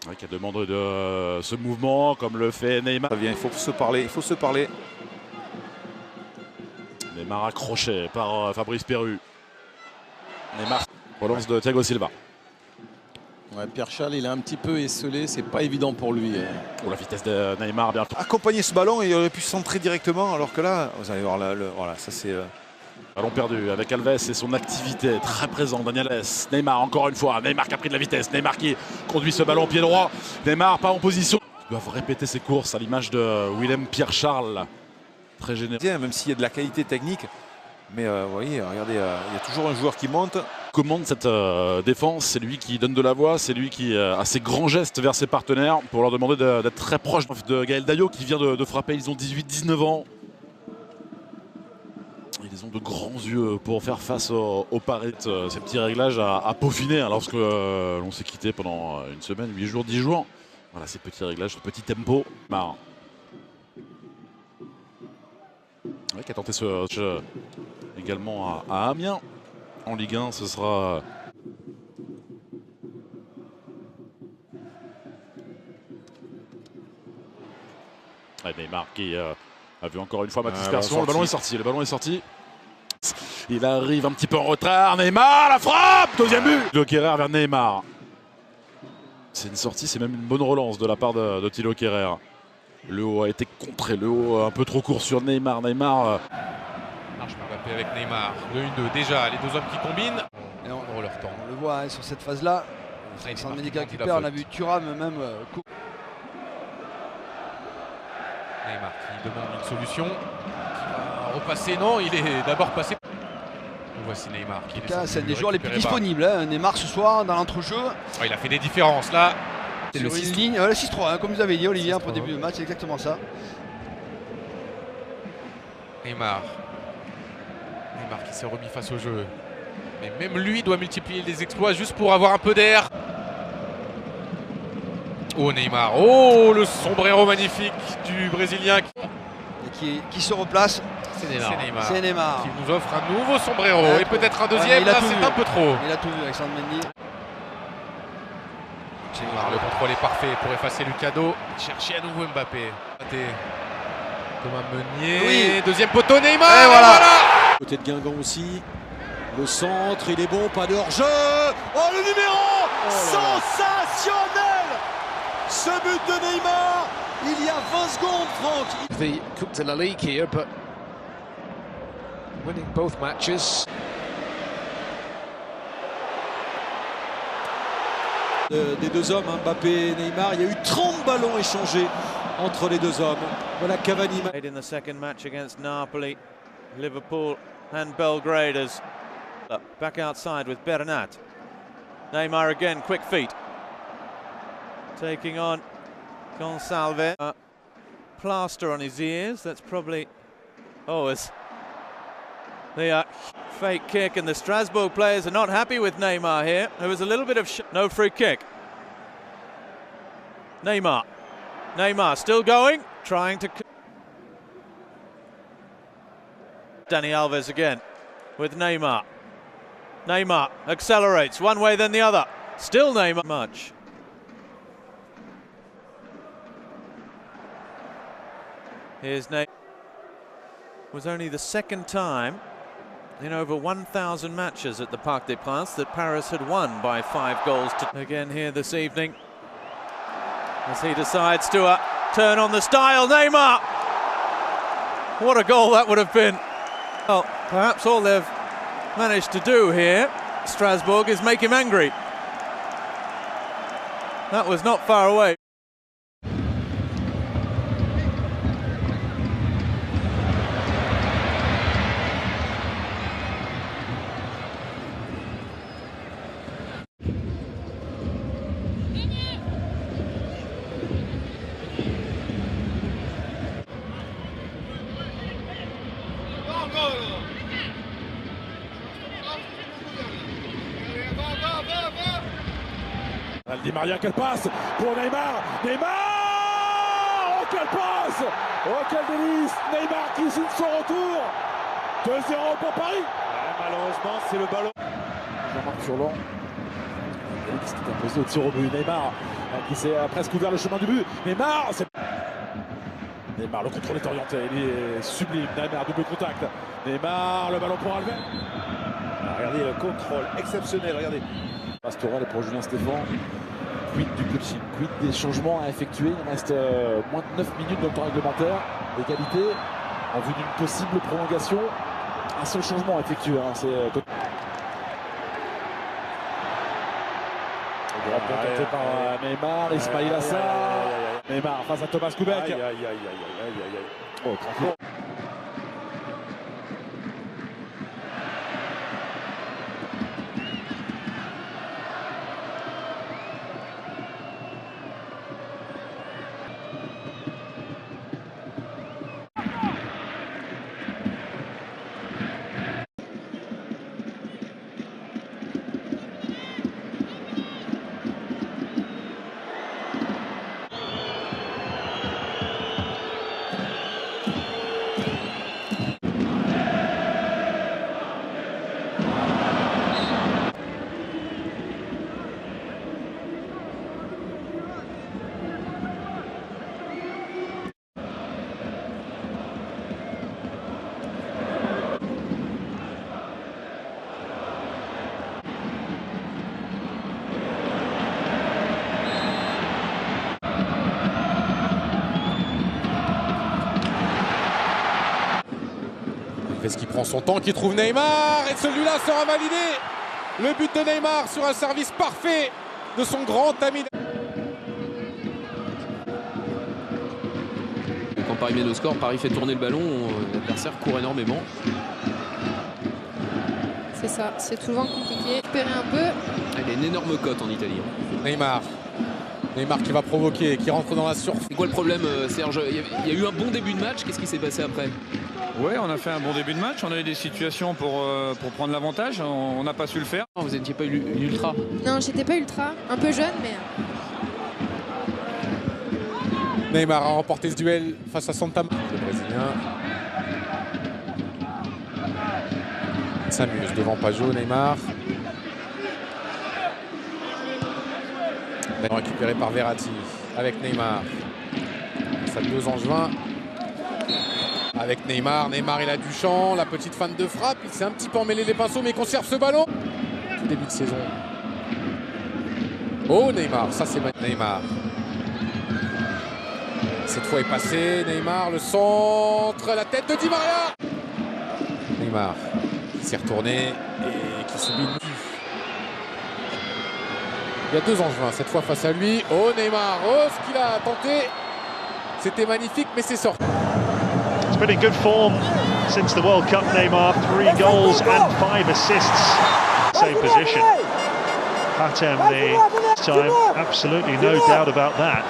Ouais, qui a demandé de ce mouvement, comme le fait Neymar. Il faut se parler, il faut se parler. Neymar accroché par Fabrice Perru. Neymar, relance de Thiago Silva. Ouais, Pierre-Charles, il est un petit peu esselé, c'est pas évident pour lui. Oh, la vitesse de Neymar, bien. Accompagner ce ballon et il aurait pu centrer directement, alors que là, vous allez voir, voilà, ça c'est... Ballon perdu avec Alves et son activité très présent. Daniel S. Neymar encore une fois. Neymar qui a pris de la vitesse. Neymar qui conduit ce ballon au pied droit. Neymar pas en position. Ils doivent répéter ses courses à l'image de Willem Pierre-Charles. Très généreux. Même s'il y a de la qualité technique. Mais vous voyez, regardez, il y a toujours un joueur qui monte. Commande cette défense, c'est lui qui donne de la voix, c'est lui qui a ses grands gestes vers ses partenaires pour leur demander d'être très proche de Gaël Dayo qui vient de frapper. Ils ont 18-19 ans. Ils ont de grands yeux pour faire face au paris. Ces petits réglages à peaufiner lorsque l'on s'est quitté pendant une semaine, 8 jours, 10 jours. Voilà ces petits réglages, ce petit tempo. Mar. Ouais, qui a tenté ce jeu également à Amiens. En Ligue 1, ce sera... Neymar qui a vu encore une fois ma dispersion. Le ballon est sorti, le ballon est sorti. Il arrive un petit peu en retard. Neymar, la frappe! Deuxième but! Thilo Kehrer vers Neymar. C'est une sortie, c'est même une bonne relance de la part de Thilo Kehrer. Le haut a été contré, le haut un peu trop court sur Neymar. Neymar... Marche Mbappé avec Neymar. Le 1-2 déjà, les deux hommes qui combinent. Et on prend leur temps. On le voit hein, sur cette phase-là. Alexandre Mendy qui récupère, on a vu Thuram même. Neymar qui demande une solution. Qui va repasser, non, il est d'abord passé. Voici Neymar qui est. C'est un des joueurs les plus disponibles. Hein. Neymar ce soir dans l'entrejeu. Oh, il a fait des différences là. C'est le 6 ligne, le 6-3, hein, comme vous avez dit Olivier pour le début de match, c'est exactement ça. Neymar qui s'est remis face au jeu. Mais même lui doit multiplier les exploits juste pour avoir un peu d'air. Oh Neymar, oh le sombrero magnifique du Brésilien. Et qui se replace. C'est Neymar. C'est Neymar. Qui nous offre un nouveau sombrero et peut-être un deuxième, là c'est un peu trop. Il a tout vu Alexandre Mendy. Neymar, le contrôle est parfait pour effacer Lucado. Chercher à nouveau Mbappé. Thomas Meunier, oui. Deuxième poteau Neymar. Et voilà. Côté de Guingamp aussi. Le centre, il est bon, pas de hors-jeu. Oh le numéro sensationnel. Ce but de Neymar, il y a 20 secondes, Franck. The Coupe de la Ligue here, but winning both matches. Des deux hommes, Mbappé et Neymar, il y a eu 30 ballons échangés entre les deux hommes. Voilà Cavani. In the second match against Napoli, Liverpool and Belgrade as back outside with Bernat. Neymar again, quick feet. Taking on Gonçalves. Plaster on his ears, that's probably... Oh, it's the fake kick, and the Strasbourg players are not happy with Neymar here. There was a little bit of no free kick. Neymar still going, trying to... Dani Alves again with Neymar. Neymar accelerates one way then the other. Still Neymar much. Here's Neymar. Was only the second time in over 1,000 matches at the Parc des Princes that Paris had won by 5 goals to... Again here this evening as he decides to turn on the style. Neymar! What a goal that would have been. Well, perhaps all they've managed to do here, Strasbourg, is make him angry. That was not far away. Di Maria, quelle passe pour Neymar. Neymar! Oh quelle passe! Oh quel délice! Neymar qui signe son retour. 2-0 pour Paris. Ouais, malheureusement c'est le ballon. Jean-Marc Furlan. qui s'est imposé au tir au but. Neymar qui s'est presque ouvert le chemin du but. Neymar, le contrôle est orienté, il est sublime. Neymar, double contact. Neymar, le ballon pour Alves. Regardez le contrôle exceptionnel, regardez. Pastoral pour Julien Stéphan. Quid du coaching, quid des changements à effectuer. Il reste moins de 9 minutes dans le temps réglementaire. Égalité en vue d'une possible prolongation. Un seul changement à effectuer. C'est tenté par Neymar, Ismail Assar. Neymar face à Thomas Koubek. Oh, tranquille. Est-ce qu'il prend son temps, qui trouve Neymar, et celui-là sera validé. Le but de Neymar sur un service parfait de son grand ami. Quand Paris mène au score, Paris fait tourner le ballon, l'adversaire court énormément. C'est ça, c'est souvent compliqué. Espérer un peu. Il y a une énorme cote en Italie. Neymar qui va provoquer, qui rentre dans la surface. C'est quoi le problème, Serge? Il y a eu un bon début de match, qu'est-ce qui s'est passé après? Ouais, on a fait un bon début de match, on a eu des situations pour prendre l'avantage, on n'a pas su le faire. Vous n'étiez pas une ultra? Non, j'étais pas ultra, un peu jeune, mais... Neymar a remporté ce duel face à Santa Maria. Le Brésilien s'amuse devant Pajot. Neymar récupéré par Verratti avec Neymar. Ça 2 Angevin. Avec Neymar, il a du champ, la petite fan de frappe, il s'est un petit peu emmêlé les pinceaux mais il conserve ce ballon. Tout début de saison. Oh Neymar, ça c'est Neymar. Cette fois est passé, Neymar, le centre, la tête de Di Maria. Neymar qui s'est retourné et qui subit une... Il y a 2 Angevins, cette fois face à lui. Oh Neymar, oh ce qu'il a tenté. C'était magnifique mais c'est sorti. It's been in good form since the World Cup, Neymar. 3 goals and 5 assists. Same position. Hatem the time, absolutely no doubt about that.